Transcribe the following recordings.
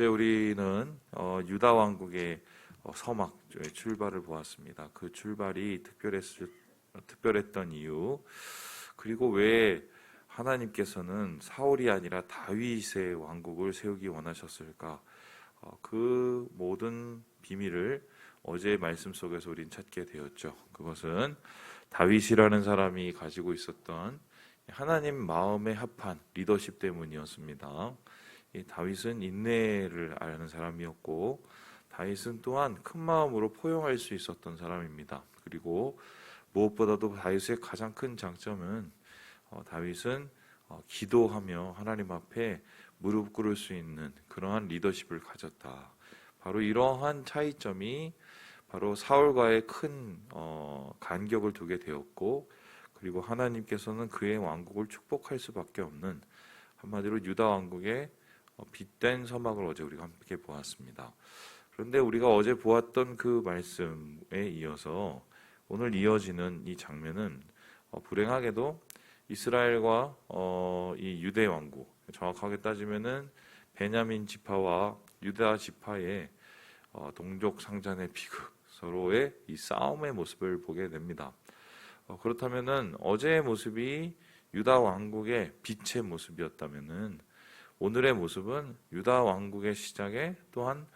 어제 우리는 유다 왕국의 서막의 출발을 보았습니다. 그 출발이 특별했던 이유, 그리고 왜 하나님께서는 사울이 아니라 다윗의 왕국을 세우기 원하셨을까? 그 모든 비밀을 어제의 말씀 속에서 우린 찾게 되었죠. 그것은 다윗이라는 사람이 가지고 있었던 하나님 마음에 합한 리더십 때문이었습니다. 이 다윗은 인내를 아는 사람이었고, 다윗은 또한 큰 마음으로 포용할 수 있었던 사람입니다. 그리고 무엇보다도 다윗의 가장 큰 장점은 다윗은 기도하며 하나님 앞에 무릎 꿇을 수 있는 그러한 리더십을 가졌다. 바로 이러한 차이점이 바로 사울과의 큰 간격을 두게 되었고, 그리고 하나님께서는 그의 왕국을 축복할 수밖에 없는, 한마디로 유다 왕국의 빛된 서막을 어제 우리가 함께 보았습니다. 그런데 우리가 어제 보았던 그 말씀에 이어서 오늘 이어지는 이 장면은 불행하게도 이스라엘과 이 유대 왕국, 정확하게 따지면은 베냐민 지파와 유다 지파의 동족 상잔의 비극, 서로의 이 싸움의 모습을 보게 됩니다. 그렇다면은 어제의 모습이 유다 왕국의 빛의 모습이었다면은 오늘의 모습은 유다 왕국의 시작에 또한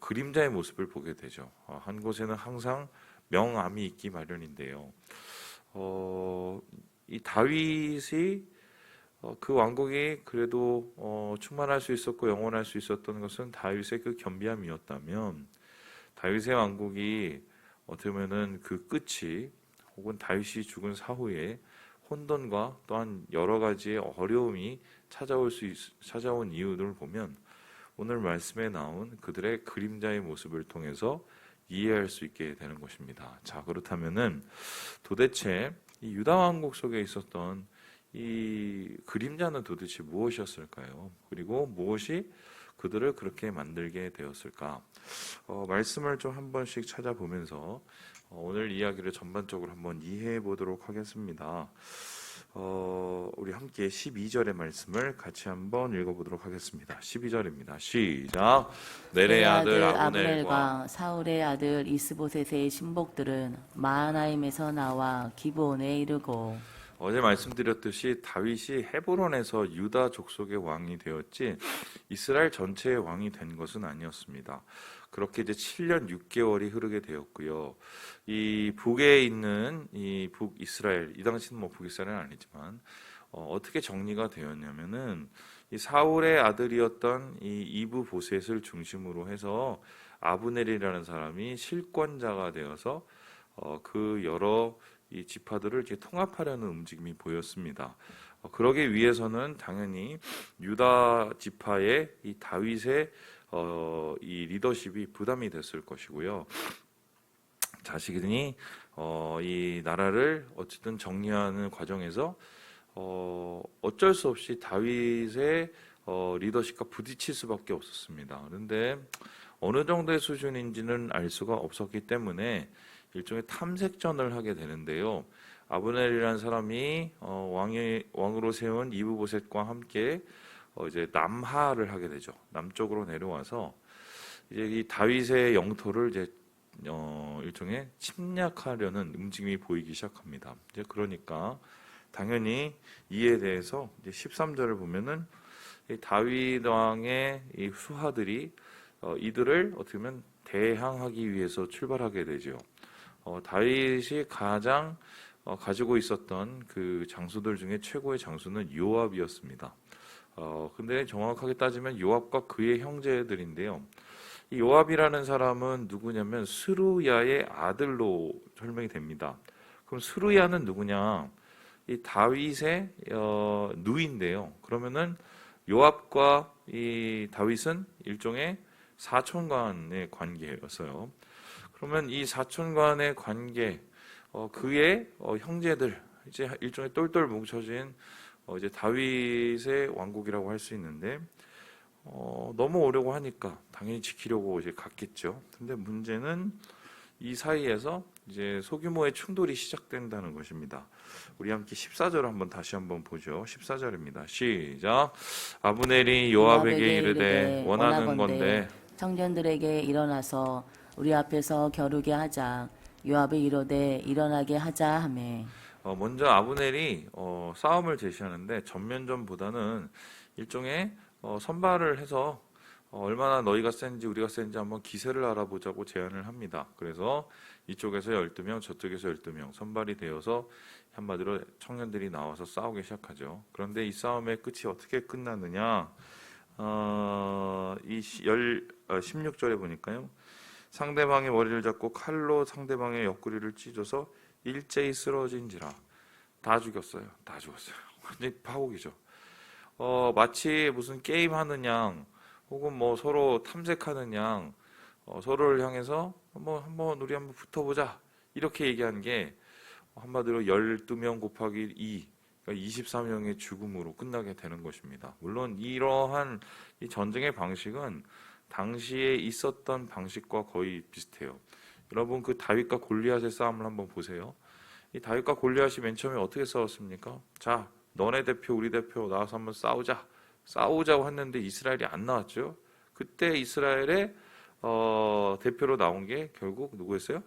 그림자의 모습을 보게 되죠. 한 곳에는 항상 명암이 있기 마련인데요. 이 다윗이 그 왕국이 그래도 충만할 수 있었고 영원할 수 있었던 것은 다윗의 그 겸비함이었다면, 다윗의 왕국이 어떻게 보면은 그 끝이, 혹은 다윗이 죽은 사후에 혼돈과 또한 여러 가지의 어려움이 찾아온 이유를 보면 오늘 말씀에 나온 그들의 그림자의 모습을 통해서 이해할 수 있게 되는 것입니다. 자, 그렇다면은 도대체 이 유다 왕국 속에 있었던 이 그림자는 도대체 무엇이었을까요? 그리고 무엇이 그들을 그렇게 만들게 되었을까? 말씀을 좀 한 번씩 찾아보면서 오늘 이야기를 전반적으로 한번 이해해 보도록 하겠습니다. 우리 함께 12절의 말씀을 같이 한번 읽어보도록 하겠습니다. 12절입니다. 시작. 넬의 아들 아브넬과 사울의 아들 이스보셋의 신복들은 마하나임에서 나와 기브온에 이르고, 어제 말씀드렸듯이 다윗이 헤브론에서 유다 족속의 왕이 되었지 이스라엘 전체의 왕이 된 것은 아니었습니다. 그렇게 이제 7년 6개월이 흐르게 되었고요. 이 북에 있는 이 북이스라엘, 이 당시는 뭐 북이스라엘은 아니지만 어떻게 정리가 되었냐면은 이 사울의 아들이었던 이 이브보셋을 중심으로 해서 아브넬이라는 사람이 실권자가 되어서 그 여러 이 지파들을 이렇게 통합하려는 움직임이 보였습니다. 그러기 위해서는 당연히 유다 지파의 이 다윗의 이 리더십이 부담이 됐을 것이고요. 자신이 이 나라를 어쨌든 정리하는 과정에서 어쩔 수 없이 다윗의 리더십과 부딪힐 수밖에 없었습니다. 그런데 어느 정도의 수준인지는 알 수가 없었기 때문에 일종의 탐색전을 하게 되는데요. 아브넬이라는 사람이 왕으로 세운 이브보셋과 함께 이제 남하를 하게 되죠. 남쪽으로 내려와서 이제 이 다윗의 영토를 이제 일종의 침략하려는 움직임이 보이기 시작합니다. 이제 그러니까 당연히 이에 대해서 이제 13절을 보면은 이 다윗 왕의 이 수하들이 이들을 어떻게 보면 대항하기 위해서 출발하게 되죠. 다윗이 가장 가지고 있었던 그 장수들 중에 최고의 장수는 요압이었습니다. 근데 정확하게 따지면 요압과 그의 형제들인데요. 이 요압이라는 사람은 누구냐면 스루야의 아들로 설명이 됩니다. 그럼 스루야는 누구냐? 이 다윗의 누이인데요. 그러면은 요압과 이 다윗은 일종의 사촌간의 관계였어요. 그러면 이 사촌간의 관계, 그의 형제들, 이제 일종의 똘똘 뭉쳐진 이제 다윗의 왕국이라고 할 수 있는데, 넘어오려고 하니까 당연히 지키려고 이제 갔겠죠. 근데 문제는 이 사이에서 이제 소규모의 충돌이 시작된다는 것입니다. 우리 함께 14절을 다시 한번 보죠. 14절입니다. 시작. 아브넬이 요압에게 이르되 원하는 건데 청년들에게 일어나서 우리 앞에서 겨루게 하자. 요압이 이르되 일어나게 하자 하매 먼저 아브넬이 싸움을 제시하는데 전면전보다는 일종의 선발을 해서 얼마나 너희가 센지 우리가 센지 한번 기세를 알아보자고 제안을 합니다. 그래서 이쪽에서 12명 저쪽에서 12명 선발이 되어서 한마디로 청년들이 나와서 싸우기 시작하죠. 그런데 이 싸움의 끝이 어떻게 끝나느냐, 16절에 보니까요, 상대방의 머리를 잡고 칼로 상대방의 옆구리를 찢어서 일제히 쓰러진지라. 다 죽였어요. 다 죽었어요. 완전히 파국이죠. 마치 무슨 게임 하는 양 혹은 뭐 서로 탐색하는 양 서로를 향해서 우리 한번 붙어보자 이렇게 얘기한 게 한마디로 12명 곱하기 2 그러니까 24명의 죽음으로 끝나게 되는 것입니다. 물론 이러한 이 전쟁의 방식은 당시에 있었던 방식과 거의 비슷해요. 여러분 그 다윗과 골리앗의 싸움을 한번 보세요. 이 다윗과 골리앗이 맨 처음에 어떻게 싸웠습니까? 자, 너네 대표 우리 대표 나와서 한번 싸우자고 했는데 이스라엘이 안 나왔죠. 그때 이스라엘의 대표로 나온 게 결국 누구였어요?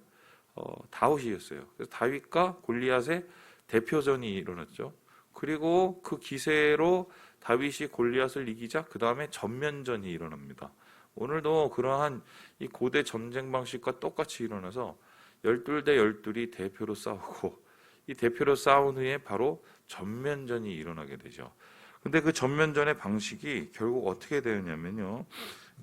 다윗이었어요. 그래서 다윗과 골리앗의 대표전이 일어났죠. 그리고 그 기세로 다윗이 골리앗을 이기자 그 다음에 전면전이 일어납니다. 오늘도 그러한 이 고대 전쟁 방식과 똑같이 일어나서 12대 12이 대표로 싸우고 이 대표로 싸운 후에 바로 전면전이 일어나게 되죠. 근데 그 전면전의 방식이 결국 어떻게 되었냐면요.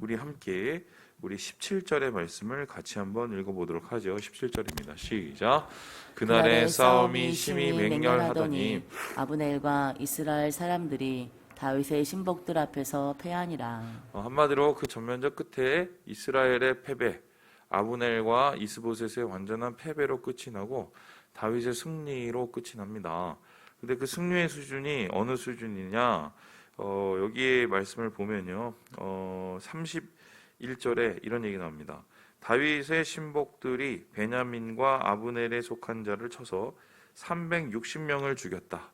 우리 함께 우리 17절의 말씀을 같이 한번 읽어보도록 하죠. 17절입니다. 시작. 그날의 싸움이 심히 맹렬하더니 아브넬과 이스라엘 사람들이 다윗의 신복들 앞에서 패하니라. 한마디로 그 전면전 끝에 이스라엘의 패배, 아브넬과 이스보셋의 완전한 패배로 끝이 나고 다윗의 승리로 끝이 납니다. 근데 그 승리의 수준이 어느 수준이냐? 여기에 말씀을 보면요. 31절에 이런 얘기 나옵니다. 다윗의 신복들이 베냐민과 아브넬에 속한 자를 쳐서 360명을 죽였다.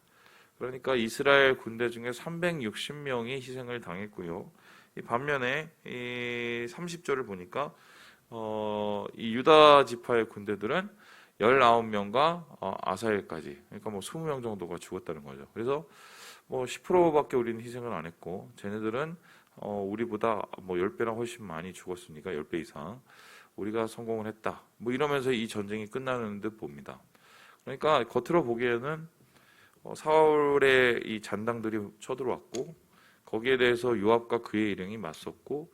그러니까 이스라엘 군대 중에 360명이 희생을 당했고요. 이 반면에 이 30절을 보니까 이 유다 지파의 군대들은 19명과 아사엘까지, 그러니까 뭐 20명 정도가 죽었다는 거죠. 그래서 뭐 10%밖에 우리는 희생을 안 했고, 쟤네들은 우리보다 뭐 10배나 훨씬 많이 죽었으니까 10배 이상 우리가 성공을 했다. 뭐 이러면서 이 전쟁이 끝나는 듯 봅니다. 그러니까 겉으로 보기에는 사울의 이 잔당들이 쳐들어왔고 거기에 대해서 요압과 그의 일행이 맞섰고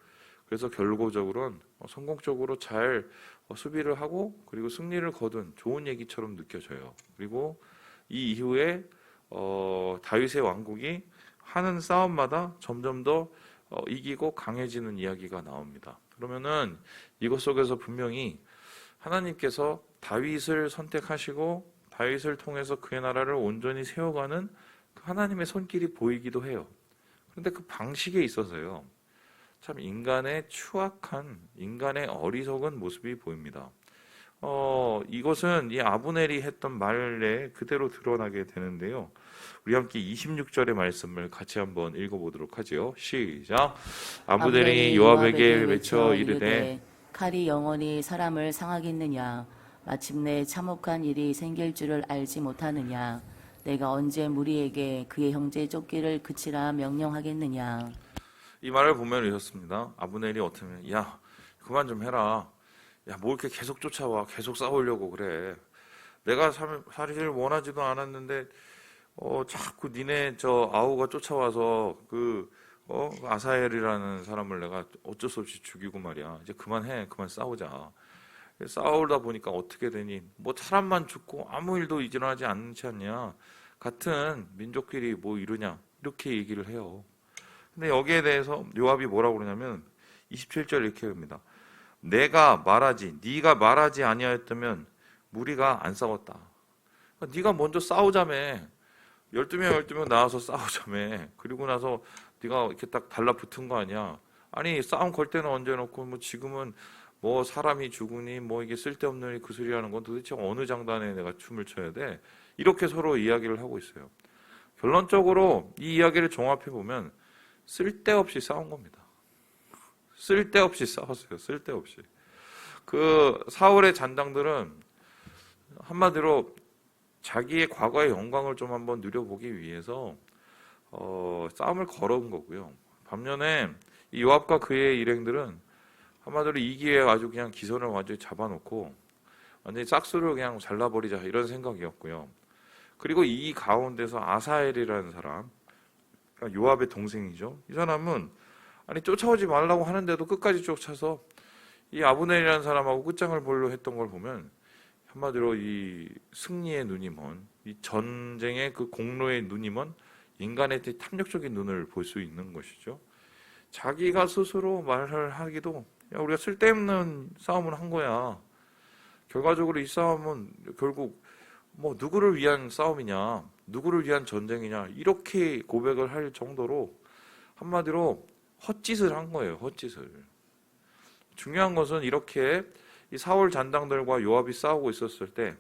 그래서 결과적으로는 성공적으로 잘 수비를 하고 그리고 승리를 거둔 좋은 얘기처럼 느껴져요. 그리고 이 이후에 다윗의 왕국이 하는 싸움마다 점점 더 이기고 강해지는 이야기가 나옵니다. 그러면은 이것 속에서 분명히 하나님께서 다윗을 선택하시고 다윗을 통해서 그의 나라를 온전히 세워가는 그 하나님의 손길이 보이기도 해요. 그런데 그 방식에 있어서요, 참 인간의 추악한, 인간의 어리석은 모습이 보입니다. 이것은 이 아브넬이 했던 말에 그대로 드러나게 되는데요. 우리 함께 26절의 말씀을 같이 한번 읽어보도록 하죠. 시작. 아브넬이 요압에게 외쳐 이르되 칼이 영원히 사람을 상하겠느냐? 마침내 참혹한 일이 생길 줄을 알지 못하느냐? 내가 언제 무리에게 그의 형제 쫓기를 그치라 명령하겠느냐? 이 말을 보면 이렇습니다. 아브넬이 어쩌면 야 그만 좀 해라. 야 뭐 이렇게 계속 쫓아와 계속 싸우려고 그래. 내가 사실 원하지도 않았는데 자꾸 니네 저 아우가 쫓아와서 아사엘이라는 사람을 내가 어쩔 수 없이 죽이고 말이야. 이제 그만해. 그만 싸우자. 싸우다 보니까 어떻게 되니? 뭐 사람만 죽고 아무 일도 일어나지 않지 않냐? 같은 민족끼리 뭐 이러냐? 이렇게 얘기를 해요. 근데 여기에 대해서 요압이 뭐라고 그러냐면 27절 이렇게 합니다. 네가 말하지 아니하였다면 무리가 안 싸웠다. 그러니까 네가 먼저 싸우자며. 12명 나와서 싸우자며. 그리고 나서 네가 이렇게 딱 달라붙은 거 아니야. 아니 싸움 걸 때는 얹어놓고 뭐 지금은 뭐 사람이 죽으니 뭐 이게 쓸데없는 그 소리 하는 건 도대체 어느 장단에 내가 춤을 춰야 돼? 이렇게 서로 이야기를 하고 있어요. 결론적으로 이 이야기를 종합해 보면 쓸데없이 싸운 겁니다. 쓸데없이 싸웠어요. 쓸데없이. 그 사울의 잔당들은 한마디로 자기의 과거의 영광을 좀 한번 누려보기 위해서 싸움을 걸어온 거고요. 반면에 이 요압과 그의 일행들은 한마디로 이 기회에 아주 그냥 기선을 완전히 잡아놓고 완전히 싹수를 그냥 잘라버리자 이런 생각이었고요. 그리고 이 가운데서 아사엘이라는 사람, 그러니까 요압의 동생이죠. 이 사람은 아니 쫓아오지 말라고 하는데도 끝까지 쫓아서 이 아브넬이라는 사람하고 끝장을 보려 했던 걸 보면 한마디로 이 승리의 눈이 먼, 이 전쟁의 그 공로의 눈이 먼 인간의 탐욕적인 눈을 볼 수 있는 것이죠. 자기가 스스로 말을 하기도 야, 우리가 쓸데없는 싸움을 한 거야. 결과적으로 이 싸움은 결국 뭐 누구를 위한 싸움이냐, 누구를 위한 전쟁이냐 이렇게 고백을 할 정도로 한마디로 헛짓을 한 거예요. 헛짓을. 중요한 것은 이렇게 이 사울 잔당들과 요압이 싸우고 있었을 때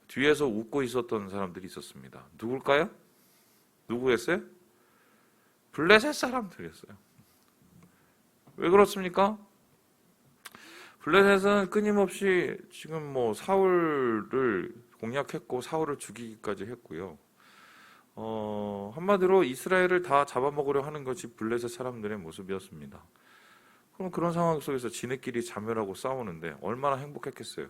뒤에서 웃고 있었던 사람들이 있었습니다. 누굴까요? 누구였어요? 블레셋 사람들이었어요. 왜 그렇습니까? 블레셋은 끊임없이 지금 뭐 사울을 공략했고 사울을 죽이기까지 했고요. 한마디로 이스라엘을 다 잡아먹으려 하는 것이 블레셋 사람들의 모습이었습니다. 그럼 그런 상황 속에서 지네끼리 자멸하고 싸우는데 얼마나 행복했겠어요.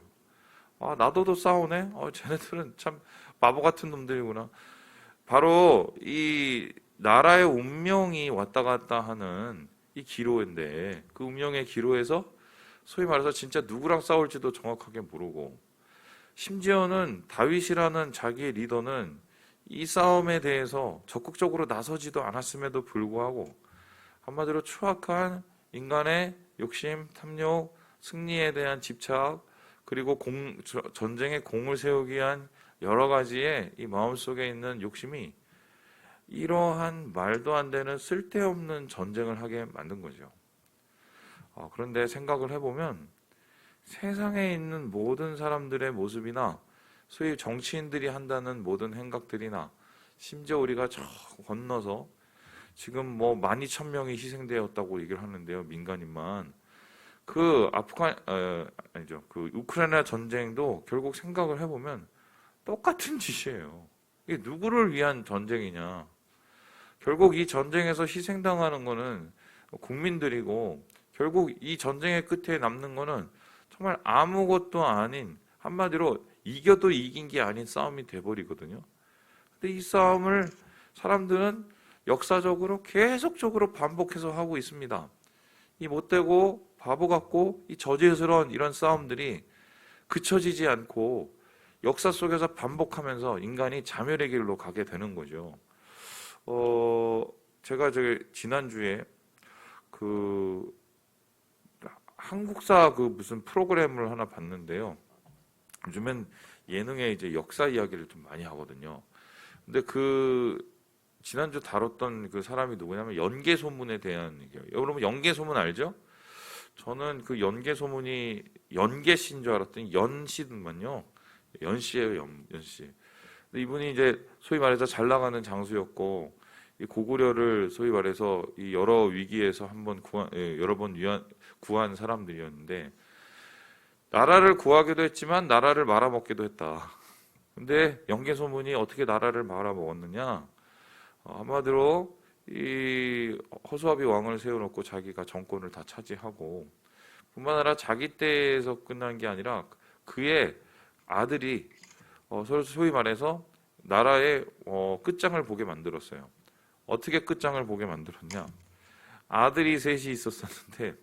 아, 나도도 싸우네? 쟤네들은 참 바보 같은 놈들이구나. 바로 이 나라의 운명이 왔다 갔다 하는 이 기로인데 그 운명의 기로에서 소위 말해서 진짜 누구랑 싸울지도 정확하게 모르고 심지어는 다윗이라는 자기의 리더는 이 싸움에 대해서 적극적으로 나서지도 않았음에도 불구하고 한마디로 추악한 인간의 욕심, 탐욕, 승리에 대한 집착 그리고 전쟁에 공을 세우기 위한 여러 가지의 이 마음속에 있는 욕심이 이러한 말도 안 되는 쓸데없는 전쟁을 하게 만든 거죠. 그런데 생각을 해보면 세상에 있는 모든 사람들의 모습이나 소위 정치인들이 한다는 모든 행각들이나 심지어 우리가 저 건너서 지금 뭐 12,000명이 희생되었다고 얘기를 하는데요. 민간인만. 그 아니죠. 그 우크라이나 전쟁도 결국 생각을 해보면 똑같은 짓이에요. 이게 누구를 위한 전쟁이냐. 결국 이 전쟁에서 희생당하는 거는 국민들이고 결국 이 전쟁의 끝에 남는 거는 정말 아무것도 아닌 한마디로 이겨도 이긴 게 아닌 싸움이 돼버리거든요. 근데 이 싸움을 사람들은 역사적으로 계속적으로 반복해서 하고 있습니다. 이 못되고 바보 같고 이 저질스러운 이런 싸움들이 그쳐지지 않고 역사 속에서 반복하면서 인간이 자멸의 길로 가게 되는 거죠. 제가 지난주에 그 한국사 그 무슨 프로그램을 하나 봤는데요. 요즘엔 예능에 이제 역사 이야기를 좀 많이 하거든요. 근데 그 지난주 다뤘던 그 사람이 누구냐면 연개소문에 대한 얘기예요. 여러분 연개소문 알죠? 저는 그 연개소문이 연개씨인 줄 알았더니 연씨든만요. 연씨예요, 연씨. 근데 이분이 이제 소위 말해서 잘 나가는 장수였고 이 고구려를 소위 말해서 이 여러 위기에서 한번 여러 번 구한 사람들이었는데 나라를 구하기도 했지만 나라를 말아먹기도 했다. 근데 연개소문이 어떻게 나라를 말아먹었느냐? 한마디로 이 허수아비 왕을 세워놓고 자기가 정권을 다 차지하고 뿐만 아니라 자기 때에서 끝난 게 아니라 그의 아들이 소위 말해서 나라의 끝장을 보게 만들었어요. 어떻게 끝장을 보게 만들었냐? 아들이 셋이 있었었는데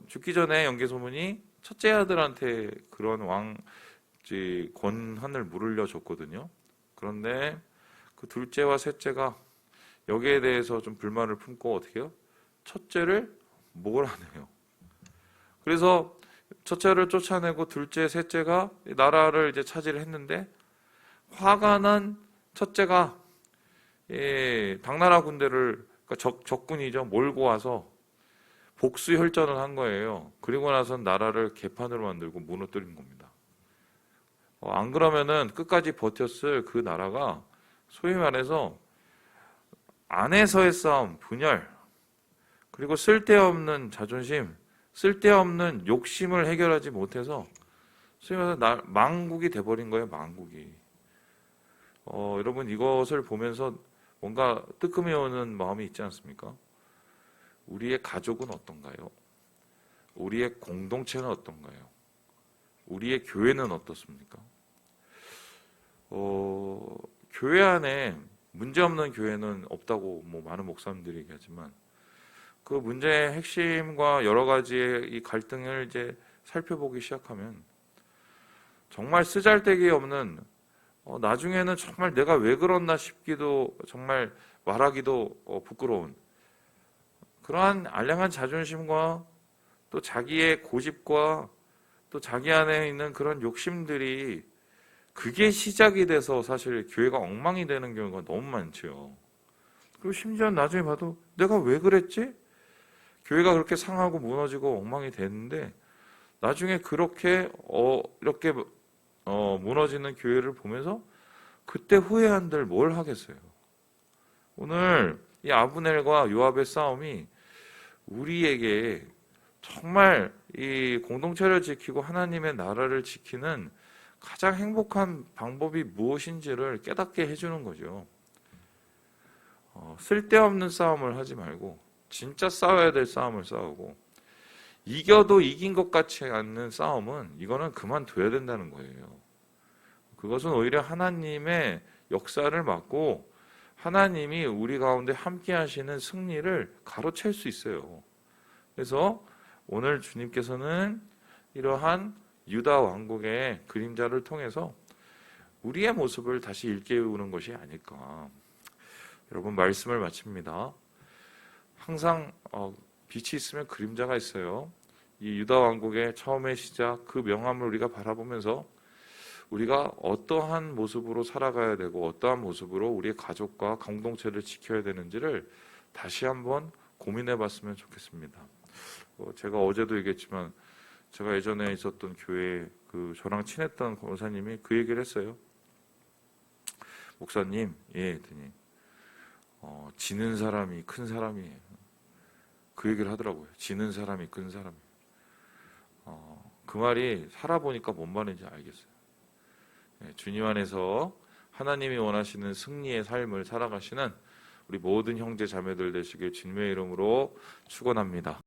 죽기 전에 연개소문이 첫째 아들한테 그런 권한을 물으려 줬거든요. 그런데 그 둘째와 셋째가 여기에 대해서 좀 불만을 품고 어떻게 해요? 첫째를 몰아내요. 그래서 첫째를 쫓아내고 둘째, 셋째가 나라를 이제 차지를 했는데 화가 난 첫째가 당나라 군대를 그러니까 적군이죠 몰고 와서 복수혈전을 한 거예요. 그리고 나선 나라를 개판으로 만들고 무너뜨린 겁니다. 안 그러면은 끝까지 버텼을 그 나라가 소위 말해서 안에서의 싸움, 분열, 그리고 쓸데없는 자존심, 쓸데없는 욕심을 해결하지 못해서 소위 말해서 망국이 돼버린 거예요. 망국이. 여러분 이것을 보면서 뭔가 뜨끔해 오는 마음이 있지 않습니까? 우리의 가족은 어떤가요? 우리의 공동체는 어떤가요? 우리의 교회는 어떻습니까? 교회 안에 문제없는 교회는 없다고 많은 목사님들이 얘기하지만 그 문제의 핵심과 여러 가지의 이 갈등을 이제 살펴보기 시작하면 정말 쓰잘데기 없는 나중에는 정말 내가 왜 그랬나 싶기도 정말 말하기도 부끄러운 그러한 알량한 자존심과 또 자기의 고집과 또 자기 안에 있는 그런 욕심들이 그게 시작이 돼서 사실 교회가 엉망이 되는 경우가 너무 많죠. 그리고 심지어 나중에 봐도 내가 왜 그랬지? 교회가 그렇게 상하고 무너지고 엉망이 됐는데 나중에 그렇게 이렇게 무너지는 교회를 보면서 그때 후회한들 뭘 하겠어요. 오늘 이 아브넬과 요압의 싸움이 우리에게 정말 이 공동체를 지키고 하나님의 나라를 지키는 가장 행복한 방법이 무엇인지를 깨닫게 해주는 거죠. 쓸데없는 싸움을 하지 말고 진짜 싸워야 될 싸움을 싸우고 이겨도 이긴 것 같지 않는 싸움은 이거는 그만둬야 된다는 거예요. 그것은 오히려 하나님의 역사를 막고 하나님이 우리 가운데 함께 하시는 승리를 가로챌 수 있어요. 그래서 오늘 주님께서는 이러한 유다 왕국의 그림자를 통해서 우리의 모습을 다시 일깨우는 것이 아닐까. 여러분 말씀을 마칩니다. 항상 빛이 있으면 그림자가 있어요. 이 유다 왕국의 처음의 시작 그 명암을 우리가 바라보면서 우리가 어떠한 모습으로 살아가야 되고 어떠한 모습으로 우리의 가족과 공동체를 지켜야 되는지를 다시 한번 고민해 봤으면 좋겠습니다. 제가 어제도 얘기했지만 제가 예전에 있었던 교회에 저랑 친했던 권사님이 그 얘기를 했어요. 목사님, 예, 했더니 지는 사람이 큰 사람이에요. 그 얘기를 하더라고요. 지는 사람이 큰 사람이에요. 그 말이 살아보니까 뭔 말인지 알겠어요. 예, 주님 안에서 하나님이 원하시는 승리의 삶을 살아가시는 우리 모든 형제 자매들 되시길 주님의 이름으로 축원합니다.